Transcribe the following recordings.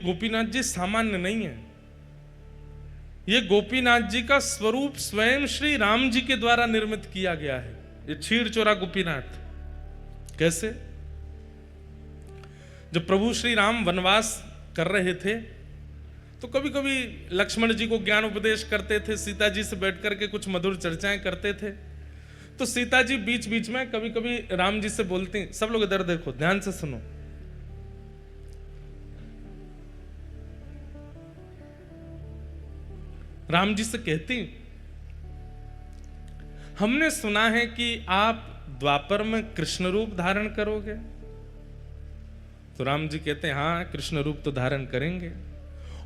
गोपीनाथ जी सामान्य नहीं है। ये गोपीनाथ जी का स्वरूप स्वयं श्री राम जी के द्वारा निर्मित किया गया है। ये क्षीर चोरा गोपीनाथ कैसे? जब प्रभु श्री राम वनवास कर रहे थे तो कभी कभी लक्ष्मण जी को ज्ञान उपदेश करते थे, सीता जी से बैठ करके कुछ मधुर चर्चाएं करते थे। तो सीता जी बीच बीच में कभी कभी राम जी से बोलती, सब लोग इधर देखो, ध्यान से सुनो। राम जी से कहती, हमने सुना है कि आप द्वापर में कृष्ण रूप धारण करोगे। तो राम जी कहते हैं, हाँ कृष्ण रूप तो धारण करेंगे,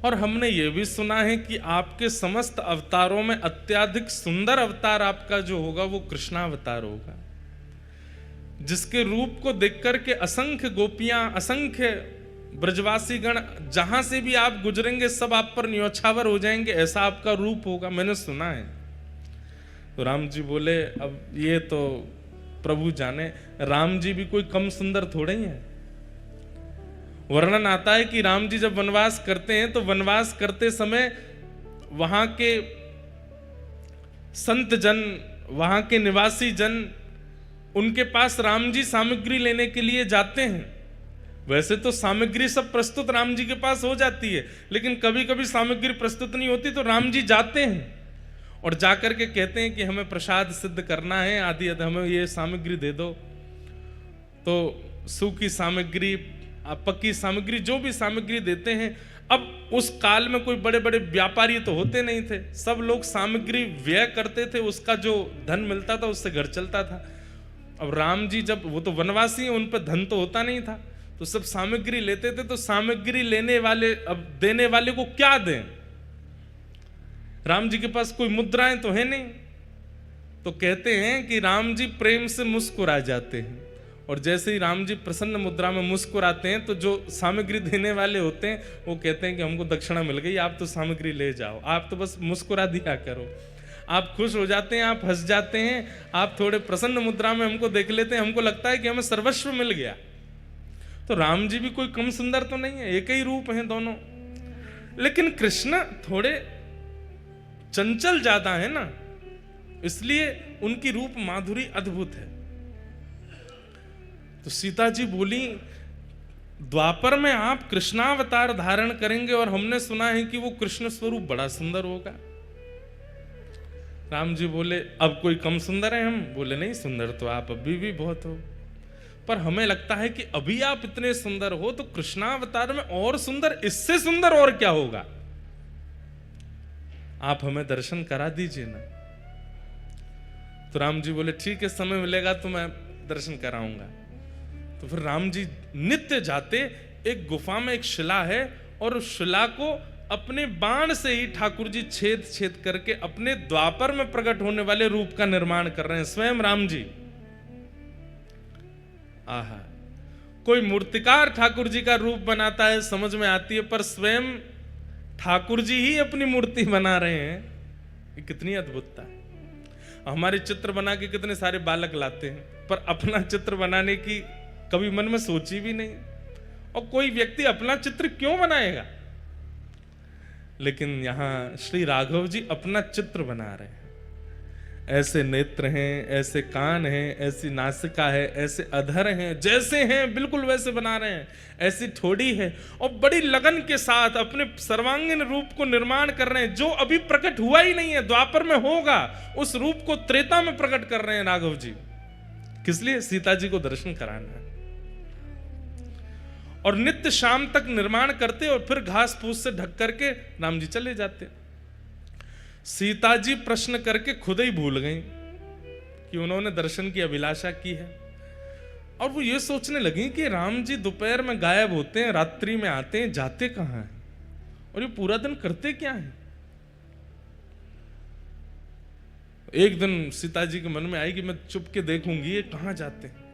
और हमने ये भी सुना है कि आपके समस्त अवतारों में अत्यधिक सुंदर अवतार आपका जो होगा वो कृष्णावतार होगा, जिसके रूप को देख करके असंख्य गोपियां, असंख्य ब्रजवासी गण जहां से भी आप गुजरेंगे सब आप पर न्योछावर हो जाएंगे, ऐसा आपका रूप होगा, मैंने सुना है। तो राम जी बोले, अब ये तो प्रभु जाने, राम जी भी कोई कम सुंदर थोड़े ही है। वर्णन आता है कि राम जी जब वनवास करते हैं तो वनवास करते समय वहां के संत जन, वहां के निवासी जन उनके पास राम जी सामग्री लेने के लिए जाते हैं। वैसे तो सामग्री सब प्रस्तुत राम जी के पास हो जाती है, लेकिन कभी कभी सामग्री प्रस्तुत नहीं होती तो राम जी जाते हैं और जाकर के कहते हैं कि हमें प्रसाद सिद्ध करना है, आदि हमें ये सामग्री दे दो। तो सूखी सामग्री, पक्की सामग्री, जो भी सामग्री देते हैं। अब उस काल में कोई बड़े बड़े व्यापारी तो होते नहीं थे, सब लोग सामग्री व्यय करते थे, उसका जो धन मिलता था उससे घर चलता था। अब राम जी जब, वो तो वनवासी हैं, उन पर धन तो होता नहीं था, तो सब सामग्री लेते थे। तो सामग्री लेने वाले, अब देने वाले को क्या दें? राम जी के पास कोई मुद्राएं तो है नहीं। तो कहते हैं कि राम जी प्रेम से मुस्कुरा जाते हैं, और जैसे ही राम जी प्रसन्न मुद्रा में मुस्कुराते हैं तो जो सामग्री देने वाले होते हैं वो कहते हैं कि हमको दक्षिणा मिल गई, आप तो सामग्री ले जाओ, आप तो बस मुस्कुरा दिया करो। आप खुश हो जाते हैं, आप हंस जाते हैं, आप थोड़े प्रसन्न मुद्रा में हमको देख लेते हैं, हमको लगता है कि हमें सर्वस्व मिल गया। तो राम जी भी कोई कम सुंदर तो नहीं है, एक ही रूप हैं दोनों। लेकिन कृष्ण थोड़े चंचल ज्यादा है ना, इसलिए उनकी रूप माधुरी अद्भुत है। तो सीता जी बोली, द्वापर में आप कृष्णावतार धारण करेंगे और हमने सुना है कि वो कृष्ण स्वरूप बड़ा सुंदर होगा। राम जी बोले, अब कोई कम सुंदर है हम? बोले नहीं, सुंदर तो आप अभी भी बहुत हो, पर हमें लगता है कि अभी आप इतने सुंदर हो तो कृष्णावतार में और सुंदर, इससे सुंदर और क्या होगा? आप हमें दर्शन करा दीजिए ना। तो राम जी बोले, ठीक है, समय मिलेगा तो मैं दर्शन कराऊंगा। तो फिर राम जी नित्य जाते, एक गुफा में एक शिला है, और उस शिला को अपने बाण से ही ठाकुर जी छेद छेद करके अपने द्वापर में प्रकट होने वाले रूप का निर्माण कर रहे हैं, स्वयं राम जी। आहा, कोई मूर्तिकार ठाकुर जी का रूप बनाता है समझ में आती है, पर स्वयं ठाकुर जी ही अपनी मूर्ति बना रहे हैं, ये कितनी अद्भुतता है। हमारे चित्र बना के कितने सारे बालक लाते हैं, पर अपना चित्र बनाने की कभी मन में सोची भी नहीं। और कोई व्यक्ति अपना चित्र क्यों बनाएगा? लेकिन यहां श्री राघव जी अपना चित्र बना रहे हैं। ऐसे नेत्र हैं, ऐसे कान हैं, ऐसी नासिका है, ऐसे अधर हैं, जैसे हैं बिल्कुल वैसे बना रहे हैं। ऐसी ठोड़ी है, और बड़ी लगन के साथ अपने सर्वांगीण रूप को निर्माण कर रहे हैं, जो अभी प्रकट हुआ ही नहीं है, द्वापर में होगा। उस रूप को त्रेता में प्रकट कर रहे हैं राघव जी। किस लिए? सीता जी को दर्शन कराना है। और नित्य शाम तक निर्माण करते और फिर घास फूस से ढक करके राम जी चले जाते। सीता जी प्रश्न करके खुद ही भूल गई कि उन्होंने दर्शन की अभिलाषा की है, और वो ये सोचने लगी कि राम जी दोपहर में गायब होते हैं, रात्रि में आते हैं, जाते कहां हैं, और ये पूरा दिन करते क्या हैं। एक दिन सीता जी के मन में आई कि मैं चुप के देखूंगी ये कहां जाते हैं।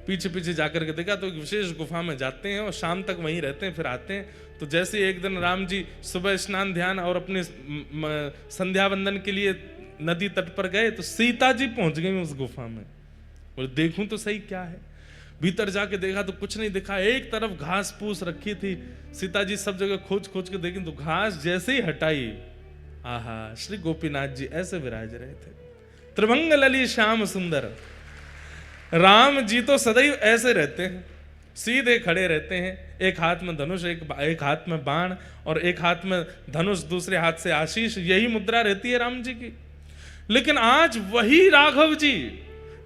पीछे पीछे जाकर के देखा तो एक विशेष गुफा में जाते हैं और शाम तक वहीं रहते हैं, फिर आते हैं। तो जैसे एक दिन राम जी सुबह स्नान ध्यान और अपने संध्या वंदन के लिए नदी तट पर गए तो सीता जी पहुंच गई उस गुफा में। और देखूं तो सही क्या है। भीतर जाके देखा तो कुछ नहीं दिखा, एक तरफ घास फूस रखी थी। सीता जी सब जगह खोज खोज के देखी तो घास जैसे ही हटाई, आहा, श्री गोपीनाथ जी ऐसे विराज रहे थे, त्रिभंग लली श्याम सुंदर। राम जी तो सदैव ऐसे रहते हैं, सीधे खड़े रहते हैं, एक हाथ में धनुष, एक हाथ में बाण और एक हाथ में धनुष, दूसरे हाथ से आशीष, यही मुद्रा रहती है राम जी की। लेकिन आज वही राघव जी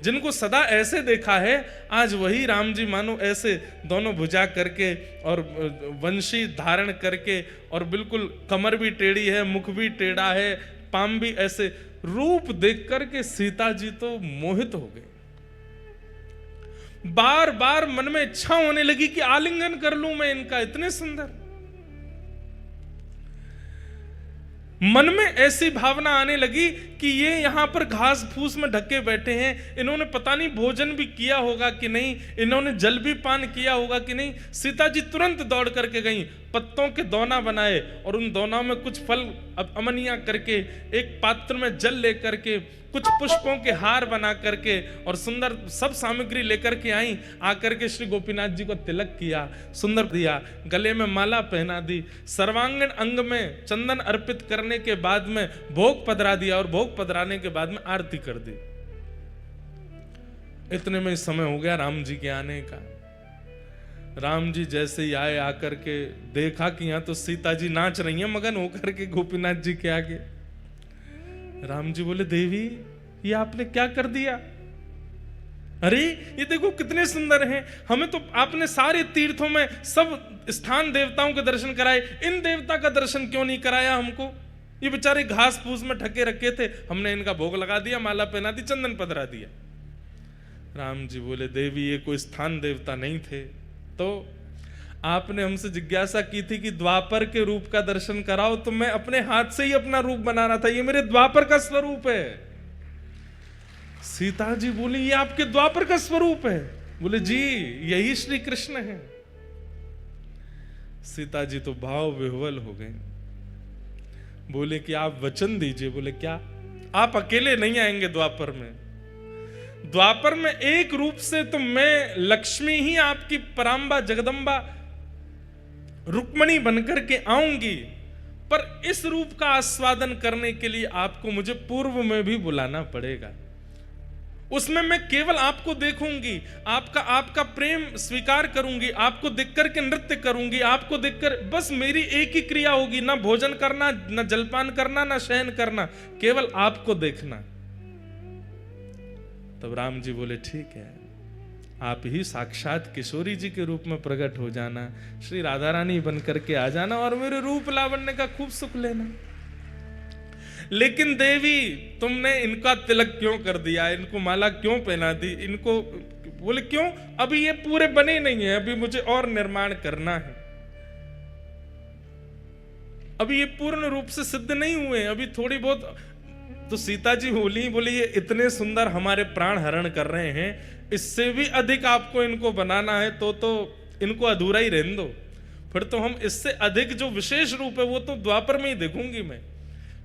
जिनको सदा ऐसे देखा है, आज वही राम जी मानो ऐसे दोनों भुजा करके और वंशी धारण करके, और बिल्कुल कमर भी टेढ़ी है, मुख भी टेढ़ा है, पाम भी ऐसे, रूप देख करके सीता जी तो मोहित हो गए। बार बार मन में इच्छा होने लगी कि आलिंगन कर लूं मैं इनका, इतने सुंदर। मन में ऐसी भावना आने लगी कि ये यहां पर घास फूस में ढके बैठे हैं, इन्होंने पता नहीं भोजन भी किया होगा कि नहीं, इन्होंने जल भी पान किया होगा कि नहीं। सीता जी तुरंत दौड़ करके गई, पत्तों के दोना बनाए और उन दोनों में कुछ फल अमनिया करके, एक पात्र में जल लेकर के, कुछ पुष्पों के हार बना करके और सुंदर सब सामग्री लेकर के आई। आकर के श्री गोपीनाथ जी को तिलक किया, सुंदर दिया, गले में माला पहना दी, सर्वांगीण अंग में चंदन अर्पित करने के बाद में भोग पधरा दिया और भोग पधराने के बाद में आरती कर दी। इतने में समय हो गया राम जी के आने का। राम जी जैसे ही आए, आकर के देखा कि यहां तो सीता जी नाच रही हैं मगन होकर के गोपीनाथ जी के आगे। राम जी बोले, देवी ये आपने क्या कर दिया? अरे ये देखो कितने सुंदर हैं, हमें तो आपने सारे तीर्थों में सब स्थान देवताओं के दर्शन कराए, इन देवता का दर्शन क्यों नहीं कराया हमको? ये बेचारे घास फूस में ढके रखे थे, हमने इनका भोग लगा दिया, माला पहना दी, चंदन पधरा दिया। राम जी बोले, देवी ये कोई स्थान देवता नहीं थे, तो आपने हमसे जिज्ञासा की थी कि द्वापर के रूप का दर्शन कराओ, तो मैं अपने हाथ से ही अपना रूप बनाना था, ये मेरे द्वापर का स्वरूप है। सीता जी बोली, ये आपके द्वापर का स्वरूप है? बोले जी यही श्री कृष्ण है। सीता जी तो भाव विह्वल हो गए, बोले कि आप वचन दीजिए। बोले क्या? आप अकेले नहीं आएंगे द्वापर में, द्वापर में एक रूप से तो मैं लक्ष्मी ही आपकी परांबा जगदम्बा रुक्मणी बनकर के आऊंगी, पर इस रूप का आस्वादन करने के लिए आपको मुझे पूर्व में भी बुलाना पड़ेगा। उसमें मैं केवल आपको देखूंगी, आपका प्रेम स्वीकार करूंगी, आपको देखकर के नृत्य करूंगी, आपको देखकर बस मेरी एक ही क्रिया होगी, ना भोजन करना, ना जलपान करना, ना शयन करना, केवल आपको देखना। तब राम जी बोले, ठीक है, आप ही साक्षात किशोरी जी के रूप में प्रकट हो जाना, श्री राधा रानी बनकर के आ जाना और मेरे रूप लावण्य का खूब सुख लेना। लेकिन देवी तुमने इनका तिलक क्यों कर दिया, इनको माला क्यों पहना दी, इनको? बोले क्यों? अभी ये पूरे बने नहीं है, अभी मुझे और निर्माण करना है, अभी ये पूर्ण रूप से सिद्ध नहीं हुए, अभी थोड़ी बहुत। तो सीता जी बोली ये इतने सुंदर हमारे प्राण हरण कर रहे हैं, इससे भी अधिक आपको इनको बनाना है तो इनको अधूरा ही रहने दो, फिर तो हम इससे अधिक जो विशेष रूप है वो तो द्वापर में ही देखूंगी मैं,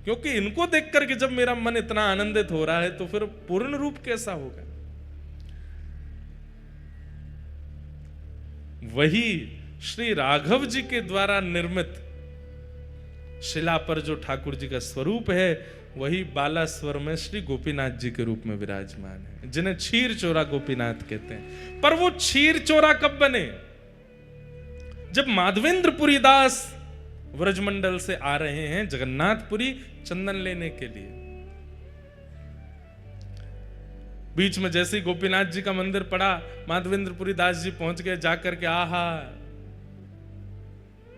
क्योंकि इनको देख करके जब मेरा मन इतना आनंदित हो रहा है तो फिर पूर्ण रूप कैसा होगा? वही श्री राघव जी के द्वारा निर्मित शिला पर जो ठाकुर जी का स्वरूप है, वही बालास्वर में श्री गोपीनाथ जी के रूप में विराजमान है, जिन्हें क्षीर चोरा गोपीनाथ कहते हैं। पर वो क्षीर चोरा कब बने? जब माधवेंद्रपुरी दास व्रजमंडल से आ रहे हैं जगन्नाथपुरी चंदन लेने के लिए। बीच में जैसे ही गोपीनाथ जी का मंदिर पड़ा, माधवेंद्रपुरी दास जी पहुंच गए, जाकर के आहा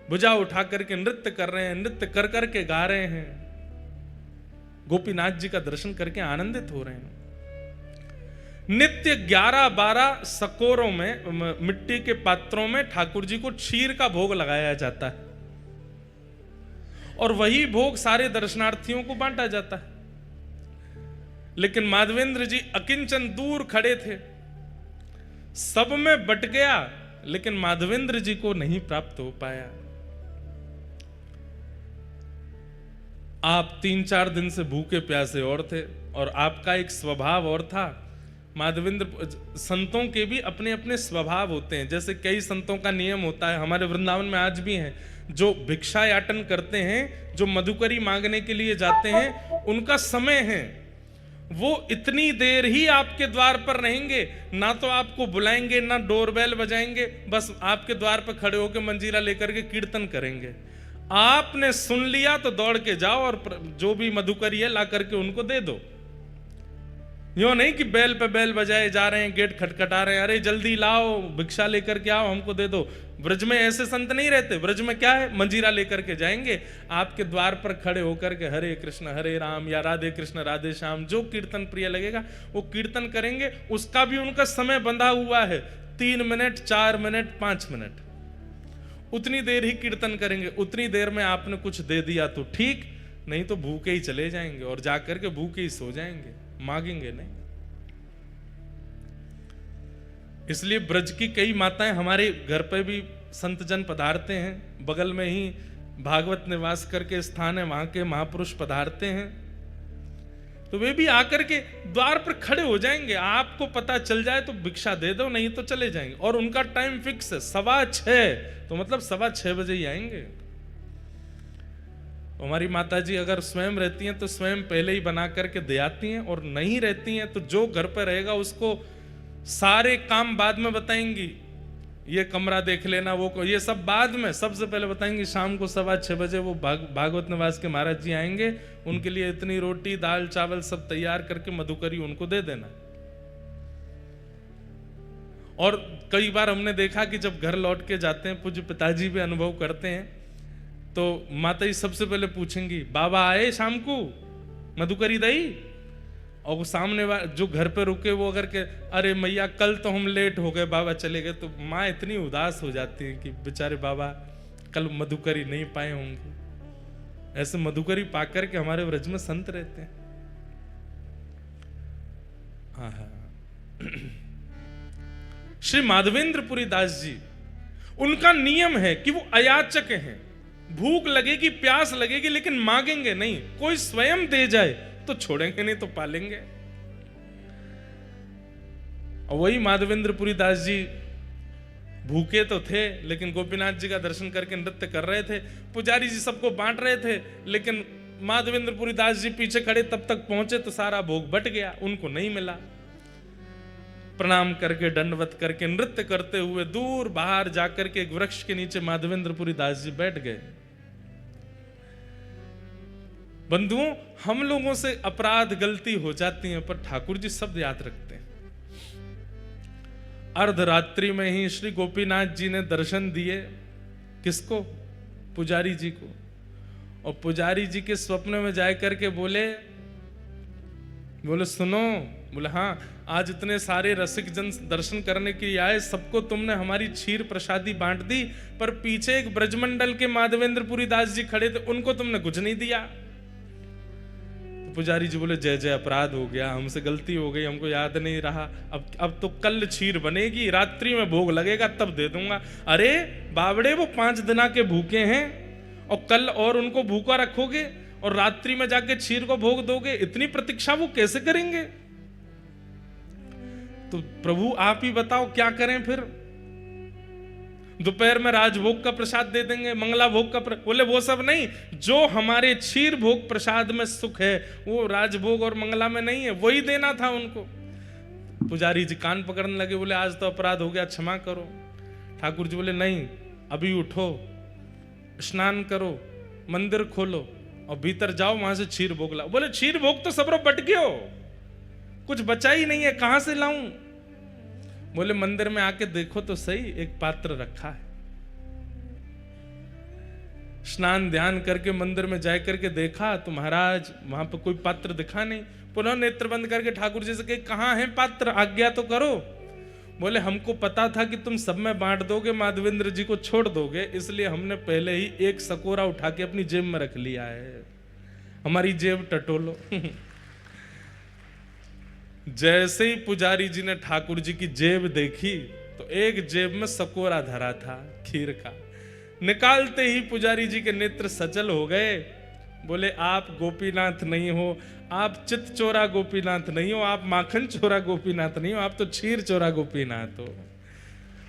भुजा उठा करके नृत्य कर रहे हैं, नृत्य कर करके गा रहे हैं, गोपीनाथ जी का दर्शन करके आनंदित हो रहे हैं। नित्य 11-12 सकोरों में, मिट्टी के पात्रों में ठाकुर जी को क्षीर का भोग लगाया जाता है और वही भोग सारे दर्शनार्थियों को बांटा जाता है। लेकिन माधवेंद्र जी अकिंचन दूर खड़े थे, सब में बट गया, लेकिन माधवेंद्र जी को नहीं प्राप्त हो पाया। आप 3-4 दिन से भूखे प्यासे और थे और आपका एक स्वभाव और था, माधवेंद्र संतों के भी अपने अपने स्वभाव होते हैं। जैसे कई संतों का नियम होता है, हमारे वृंदावन में आज भी हैं, जो भिक्षा याटन करते हैं, जो मधुकरी मांगने के लिए जाते हैं, उनका समय है, वो इतनी देर ही आपके द्वार पर रहेंगे, ना तो आपको बुलाएंगे ना डोरबेल बजाएंगे, बस आपके द्वार पर खड़े होकर मंजीरा लेकर के कीर्तन करेंगे। आपने सुन लिया तो दौड़ के जाओ और जो भी मधुकरी है ला करके उनको दे दो। यो नहीं कि बैल पे बैल बजाए जा रहे हैं, गेट खटखटा रहे हैं, अरे जल्दी लाओ भिक्षा लेकर के आओ हमको दे दो। ब्रज में ऐसे संत नहीं रहते। ब्रज में क्या है, मंजीरा लेकर के जाएंगे, आपके द्वार पर खड़े होकर के हरे कृष्ण हरे राम या राधे कृष्ण राधे श्याम, जो कीर्तन प्रिय लगेगा वो कीर्तन करेंगे। उसका भी उनका समय बंधा हुआ है, 3 मिनट 4 मिनट 5 मिनट, उतनी देर ही कीर्तन करेंगे। उतनी देर में आपने कुछ दे दिया तो ठीक, नहीं तो भूखे ही चले जाएंगे और जाकर के भूखे ही सो जाएंगे, मांगेंगे नहीं। इसलिए ब्रज की कई माताएं हमारे घर पे भी संत जन पधारते हैं, बगल में ही भागवत निवास करके स्थान है, वहां के महापुरुष पधारते हैं, तो वे भी आकर के द्वार पर खड़े हो जाएंगे। आपको पता चल जाए तो भिक्षा दे दो, नहीं तो चले जाएंगे। और उनका टाइम फिक्स है 6:15, तो मतलब 6:15 बजे ही आएंगे। हमारी माता जी अगर स्वयं रहती हैं तो स्वयं पहले ही बना करके दे आती हैं, और नहीं रहती हैं तो जो घर पर रहेगा उसको सारे काम बाद में बताएंगी, ये कमरा देख लेना, वो ये सब बाद में, सबसे पहले बताएंगी शाम को 6:15 बजे वो भागवत निवास के महाराज जी आएंगे, उनके लिए इतनी रोटी दाल चावल सब तैयार करके मधुकरी उनको दे देना। और कई बार हमने देखा कि जब घर लौट के जाते हैं, पूज्य पिताजी भी अनुभव करते हैं, तो माता जी सबसे पहले पूछेंगी बाबा आए शाम को मधुकरी दई, और वो सामने जो घर पे रुके वो अगर के अरे मैया कल तो हम लेट हो गए, बाबा चले गए, तो माँ इतनी उदास हो जाती है कि बेचारे बाबा कल मधुकरी नहीं पाए होंगे। ऐसे मधुकरी पाकर के हमारे व्रज में संत रहते हैं। श्री माधवेंद्रपुरी दास जी, उनका नियम है कि वो अयाचक हैं, भूख लगेगी प्यास लगेगी लेकिन मांगेंगे नहीं, कोई स्वयं दे जाए तो छोड़ेंगे नहीं तो पालेंगे। और वही माधवेंद्रपुरी दास जी भूखे तो थे लेकिन गोपीनाथ जी का दर्शन करके नृत्य कर रहे थे, पुजारी जी सबको बांट रहे थे, लेकिन माधवेंद्रपुरी दास जी पीछे खड़े तब तक पहुंचे तो सारा भोग बट गया, उनको नहीं मिला। प्रणाम करके दंडवत करके नृत्य करते हुए दूर बाहर जाकर के एक वृक्ष के नीचे माधवेंद्रपुरी दास जी बैठ गए। बंधुओं, हम लोगों से अपराध गलती हो जाती है, पर ठाकुर जी शब्द याद रखते हैं। अर्धरात्रि में ही श्री गोपीनाथ जी ने दर्शन दिए, किसको? पुजारी जी को। और पुजारी जी के स्वप्न में जाकर के बोले सुनो, बोले हाँ, आज इतने सारे रसिक जन दर्शन करने के लिए आए, सबको तुमने हमारी क्षीर प्रसादी बांट दी, पर पीछे एक ब्रजमंडल के माधवेंद्रपुरी दास जी खड़े थे, उनको तुमने कुछ नहीं दिया। तो पुजारी जी बोले जय जय, अपराध हो गया, हमसे गलती हो गई, हमको याद नहीं रहा, अब तो कल क्षीर बनेगी, रात्रि में भोग लगेगा तब दे दूंगा। अरे बावड़े, वो 5 दिन के भूखे हैं और कल और उनको भूखा रखोगे और रात्रि में जाके क्षीर को भोग दोगे, इतनी प्रतीक्षा वो कैसे करेंगे? तो प्रभु आप ही बताओ क्या करें फिर? दोपहर में राजभोग का प्रसाद दे देंगे, मंगला भोग का बोले वो सब नहीं, जो हमारे क्षीर भोग प्रसाद में सुख है वो राजभोग और मंगला में नहीं है, वही देना था उनको। पुजारी जी कान पकड़ने लगे, बोले आज तो अपराध हो गया, क्षमा करो। ठाकुर जी बोले नहीं, अभी उठो, स्नान करो, मंदिर खोलो और भीतर जाओ, वहां से क्षीर भोग लाओ। बोले क्षीर भोग तो सबरो बट गयो, कुछ बचा ही नहीं है, कहां से लाऊं? बोले मंदिर में आके देखो तो सही, एक पात्र रखा है। स्नान ध्यान करके मंदिर में जा करके देखा तो महाराज वहां पर कोई पात्र दिखा नहीं। पुनः नेत्र बंद करके ठाकुर जी से कहे कहां है पात्र, आज्ञा तो करो। बोले हमको पता था कि तुम सब में बांट दोगे, माधवेंद्र जी को छोड़ दोगे, इसलिए हमने पहले ही एक सकोरा उठा के अपनी जेब में रख लिया है, हमारी जेब टटोलो। जैसे ही पुजारी जी ने ठाकुर जी की जेब देखी तो एक जेब में सकोरा धरा था खीर का। निकालते ही पुजारी जी के नेत्र सचल हो गए, बोले आप गोपीनाथ नहीं हो, आप चित चोरा गोपीनाथ नहीं हो, आप माखन चोरा गोपीनाथ नहीं हो, आप तो क्षीर चोरा गोपीनाथ हो।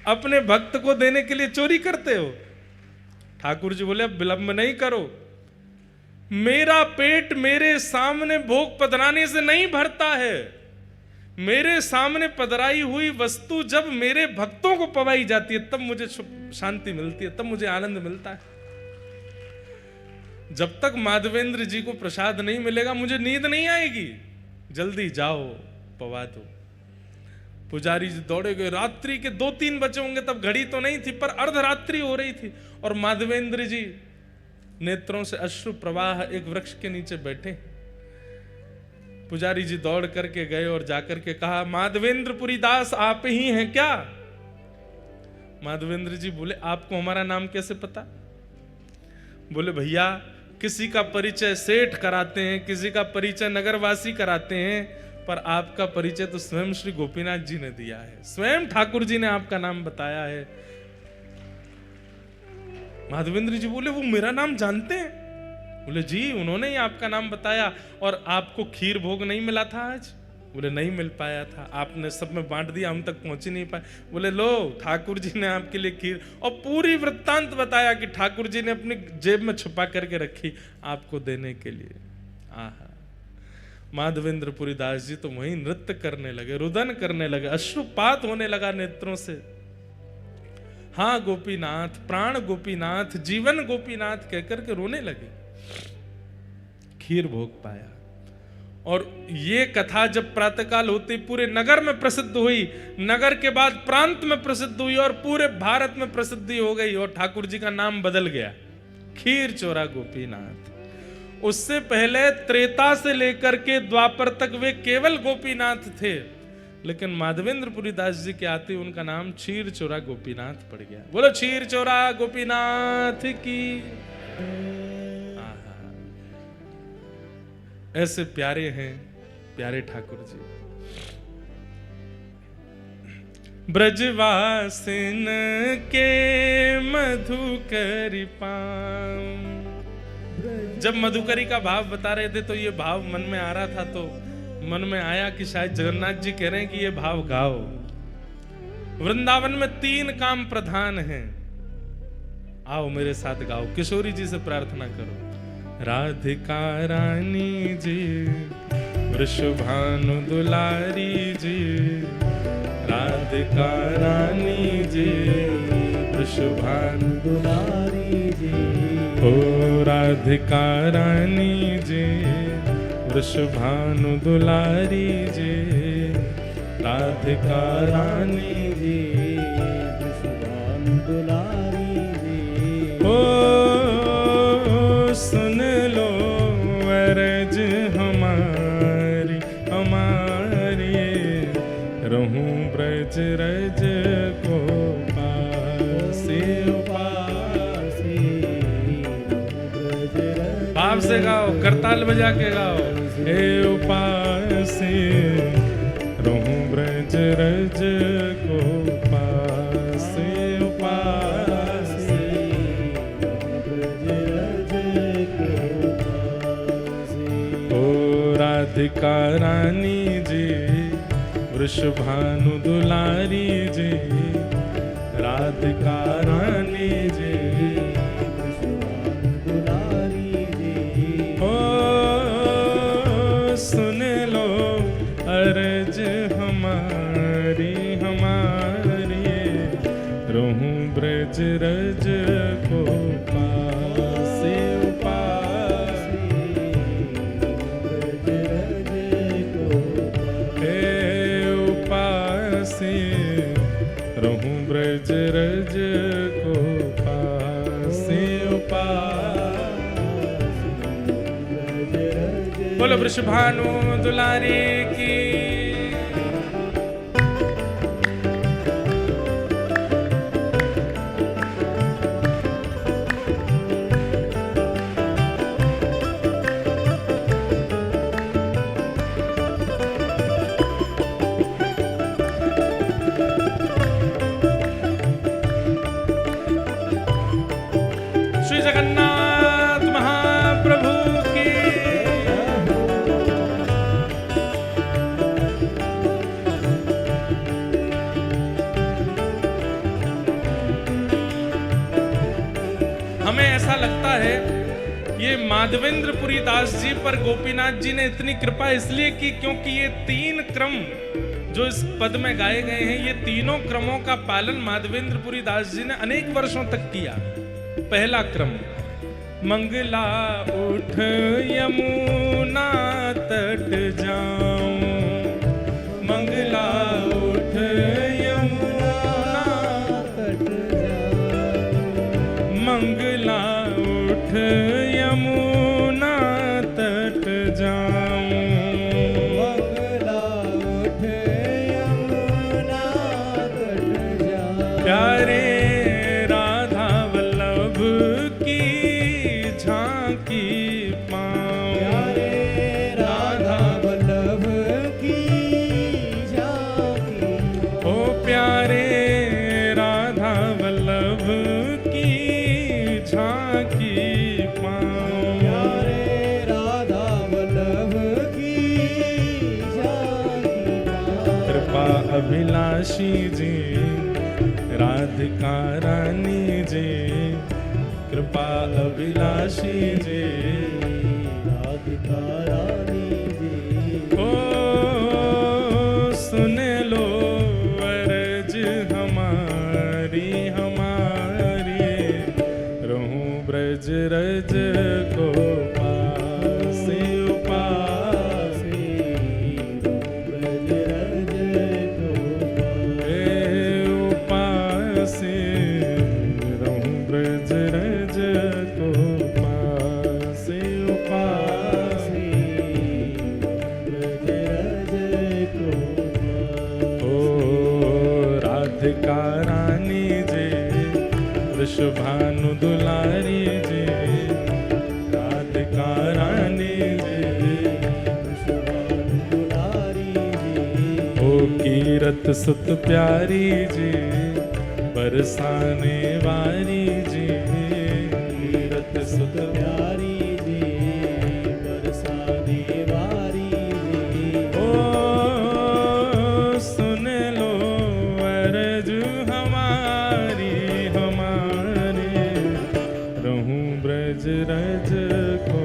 अपने भक्त को देने के लिए चोरी करते हो। ठाकुर जी बोले अब विलंब नहीं करो, मेरा पेट मेरे सामने भोग पधराने से नहीं भरता है। मेरे सामने पधराई हुई वस्तु जब मेरे भक्तों को पवाई जाती है तब मुझे शांति मिलती है, तब मुझे आनंद मिलता है। जब तक माधवेंद्र जी को प्रसाद नहीं मिलेगा मुझे नींद नहीं आएगी। जल्दी जाओ पवा दो। पुजारी जी दौड़े गए, रात्रि के 2-3 बजे होंगे, तब घड़ी तो नहीं थी पर अर्धरात्रि हो रही थी, और माधवेंद्र जी नेत्रों से अश्रु प्रवाह एक वृक्ष के नीचे बैठे। पुजारी जी दौड़ करके गए और जाकर के कहा, माधवेंद्रपुरी दास आप ही हैं क्या? माधवेंद्र जी बोले, आपको हमारा नाम कैसे पता? बोले, भैया किसी का परिचय सेठ कराते हैं, किसी का परिचय नगरवासी कराते हैं, पर आपका परिचय तो स्वयं श्री गोपीनाथ जी ने दिया है, स्वयं ठाकुर जी ने आपका नाम बताया है। माधवेंद्र जी बोले, वो मेरा नाम जानते हैं? बोले, जी उन्होंने ही आपका नाम बताया। और आपको खीर भोग नहीं मिला था आज? बोले, नहीं मिल पाया था, आपने सब में बांट दिया, हम तक पहुंच ही नहीं पाए। बोले, लो ठाकुर जी ने आपके लिए खीर, और पूरी वृत्तांत बताया कि ठाकुर जी ने अपनी जेब में छुपा करके रखी आपको देने के लिए। आहा, माधवेंद्रपुरी दास जी तो वहीं नृत्य करने लगे, रुदन करने लगे, अश्रुपात होने लगा नेत्रों से। हाँ गोपीनाथ, प्राण गोपीनाथ, जीवन गोपीनाथ कहकर के रोने लगे। खीर भोग पाया। और ये कथा जब प्रातःकाल होते पूरे नगर में प्रसिद्ध हुई, नगर के बाद प्रांत में प्रसिद्ध हुई और पूरे भारत में प्रसिद्धि हो गई, और ठाकुर जी का नाम बदल गया, खीर चोरा गोपीनाथ। उससे पहले त्रेता से लेकर के द्वापर तक वे केवल गोपीनाथ थे, लेकिन माधवेंद्रपुरी दास जी के आते उनका नाम क्षीर चोरा गोपीनाथ पड़ गया। बोलो क्षीर चोरा गोपीनाथ की। ऐसे प्यारे हैं प्यारे ठाकुर जी। ब्रजवासिन के मधुकरी पाम। जब मधुकरी का भाव बता रहे थे तो ये भाव मन में आ रहा था, तो मन में आया कि शायद जगन्नाथ जी कह रहे हैं कि ये भाव गाओ। वृंदावन में 3 काम प्रधान हैं, आओ मेरे साथ गाओ। किशोरी जी से प्रार्थना करो। राधिका रानी जी, वृषभानु दुलारी जी, राधिका रानी जी, वृषभानु दुलारी जी। ओ राधिका रानी जी, वृषभानु दुलारी जी, राधिका रानी जी, वृषभानु दुलारी जी। ओ सुन लो अरज हमारी हमारी, रहूं ब्रज रज को पासे पासे। भाव से गाओ, करताल बजा के गाओ। हे उपासे रहूं ब्रज रज को पासे उपासे। ओ राधिका रानी जी, वृषभानु दुलारी जी, राधिका रानी जी, वृषभानु दुलारी जी। ओ सुन लो अरज हमारी हमारी, रहूं ब्रज रज को पासे उपासे। ब्रज रज को हे उपासे, रहूं ब्रज रज को पासे उपासे। बोलो वृषभानु दुलारी की। श्री जगन्नाथ महाप्रभु ये माधवेंद्रपुरी दास जी पर गोपीनाथ जी ने इतनी कृपा इसलिए की क्योंकि ये 3 क्रम जो इस पद में गाए गए हैं, ये तीनों क्रमों का पालन माधवेंद्रपुरी दास जी ने अनेक वर्षों तक किया। पहला क्रम, मंगला उठ यमुना तट जाऊं, मंगला उठ यमुना तट जाऊं, मंगला उठ यमुना तट जाऊं, मंगला उठ यमुना तट जाऊं, प्यारे राधा वल्लभ की झांकी पाऊं, प्यारे राधा वल्लभ की झांकी, ओ प्यारे राधा वल्लभ की झांकी पाऊं, प्यारे राधा वल्लभ की झांकी पाऊं। कृपा अभिलाषी जी राधिका रानी जी, कृपा अभिलाषी जी राधिका रानी जी, ओ सुन लो अर्ज हमारी हमारी, रहूं ब्रज रज को पासे उपासे, ब्रज रज को उपासे, रहूं ब्रज रज को पासे उपासे, ब्रज रज को ओ राधिका रानी जी वृषभानु दुलारी जी, राधिका रानी जी दुलारी जी, ओ कीरत सुत प्यारी जी बरसाने वारी जी, कीरत सुत प्यारी जी बरसाने वारी जी, ओ सुन लो अर्ज हमारी हमारी, रहूं ब्रज रज को